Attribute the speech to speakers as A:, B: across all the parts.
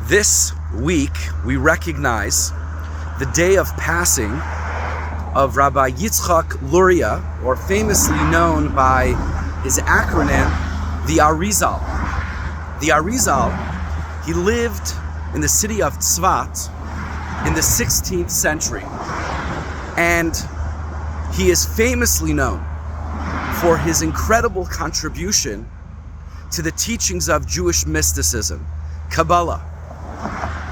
A: This week, we recognize the day of passing of Rabbi Yitzchak Luria, or famously known by his acronym, the Arizal. The Arizal, he lived in the city of Tzvat in the 16th century. And he is famously known for his incredible contribution to the teachings of Jewish mysticism, Kabbalah.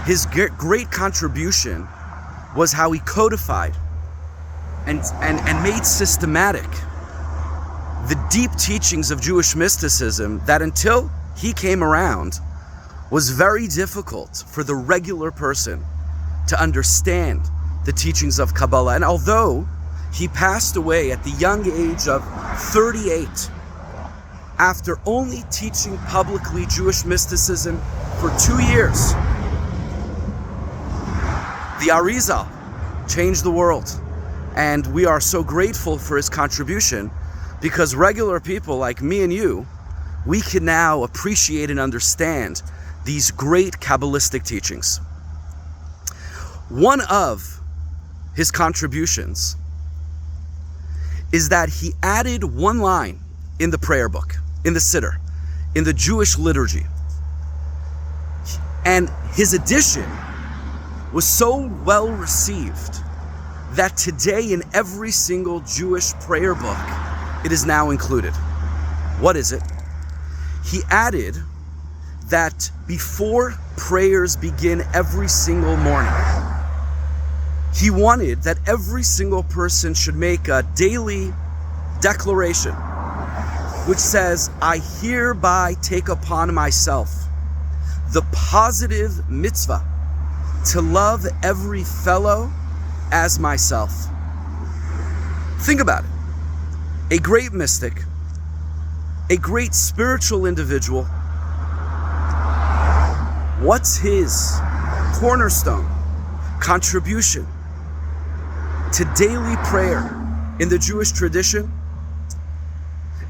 A: His great contribution was how he codified and made systematic the deep teachings of Jewish mysticism that, until he came around, was very difficult for the regular person to understand the teachings of Kabbalah. And although he passed away at the young age of 38, after only teaching publicly Jewish mysticism for 2 years, the Arizal changed the world. And we are so grateful for his contribution, because regular people like me and you, we can now appreciate and understand these great Kabbalistic teachings. One of his contributions is that he added one line in the prayer book, in the Siddur, in the Jewish liturgy. And his addition was so well received that today in every single Jewish prayer book, it is now included. What is it? He added that before prayers begin every single morning, he wanted that every single person should make a daily declaration which says, "I hereby take upon myself the positive mitzvah to love every fellow as myself." Think about it. A great mystic, a great spiritual individual, what's his cornerstone contribution to daily prayer in the Jewish tradition?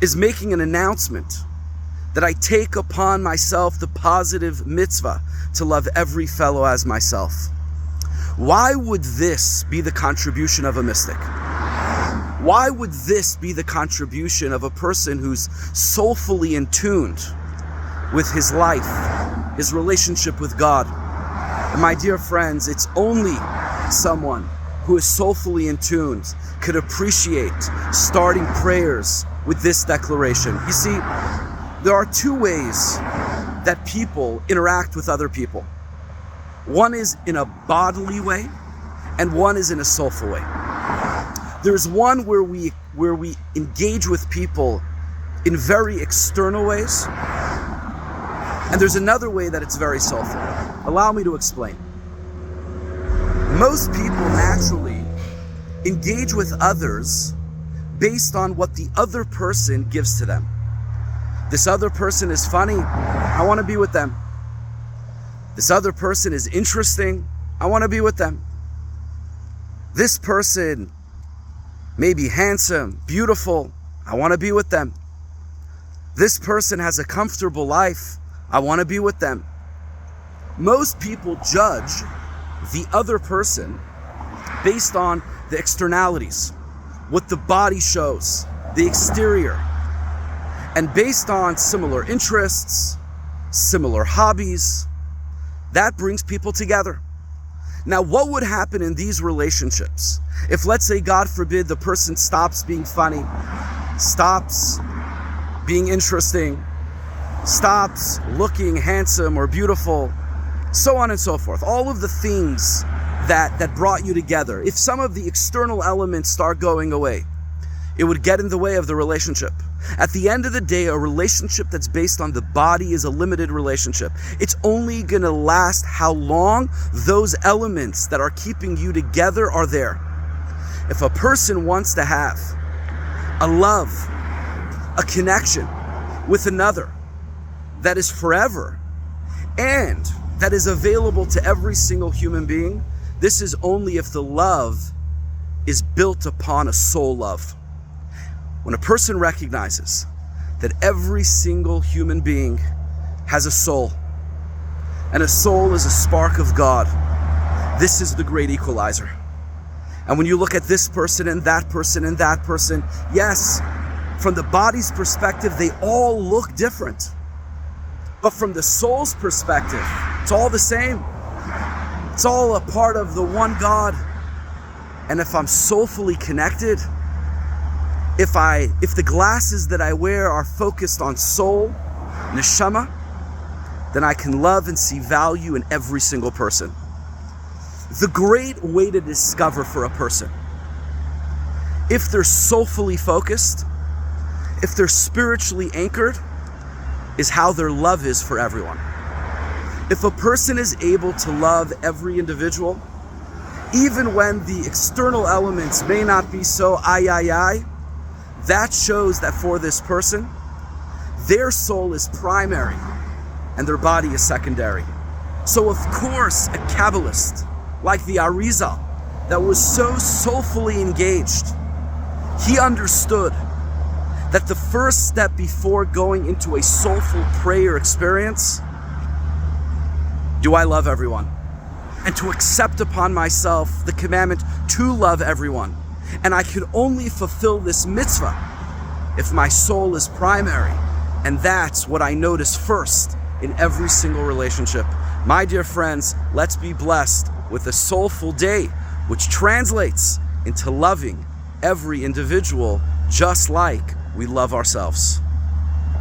A: Is making an announcement that I take upon myself the positive mitzvah to love every fellow as myself. Why would this be the contribution of a mystic? Why would this be the contribution of a person who's soulfully in tune with his life, his relationship with God? And my dear friends, it's only someone who is soulfully in tune could appreciate starting prayers with this declaration. You see, there are two ways that people interact with other people. One is in a bodily way, and one is in a soulful way. There's one where we engage with people in very external ways, and there's another way that it's very soulful. Allow me to explain. Most people naturally engage with others based on what the other person gives to them. This other person is funny, I want to be with them. This other person is interesting, I want to be with them. This person may be handsome, beautiful, I want to be with them. This person has a comfortable life, I want to be with them. Most people judge the other person based on the externalities, what the body shows, the exterior, and based on similar interests, similar hobbies. That brings people together. Now, what would happen in these relationships if, let's say, God forbid, the person stops being funny, stops being interesting, stops looking handsome or beautiful, so on and so forth? All of the things that brought you together. If some of the external elements start going away, it would get in the way of the relationship. At the end of the day, a relationship that's based on the body is a limited relationship. It's only going to last how long those elements that are keeping you together are there. If a person wants to have a love, a connection with another that is forever and that is available to every single human being, this is only if the love is built upon a soul love. When a person recognizes that every single human being has a soul, and a soul is a spark of God. This is the great equalizer. And when you look at this person and that person and that person, yes, from the body's perspective, they all look different. But from the soul's perspective, it's all the same. It's all a part of the one God. And if I'm soulfully connected, if the glasses that I wear are focused on soul, neshama, then I can love and see value in every single person. The great way to discover for a person, if they're soulfully focused, if they're spiritually anchored, is how their love is for everyone. If a person is able to love every individual, even when the external elements may not be so that shows that for this person, their soul is primary and their body is secondary. So of course, a Kabbalist like the Arizal that was so soulfully engaged, he understood that the first step before going into a soulful prayer experience, do I love everyone? And to accept upon myself the commandment to love everyone. And I can only fulfill this mitzvah if my soul is primary. And that's what I notice first in every single relationship. My dear friends, let's be blessed with a soulful day, which translates into loving every individual just like we love ourselves.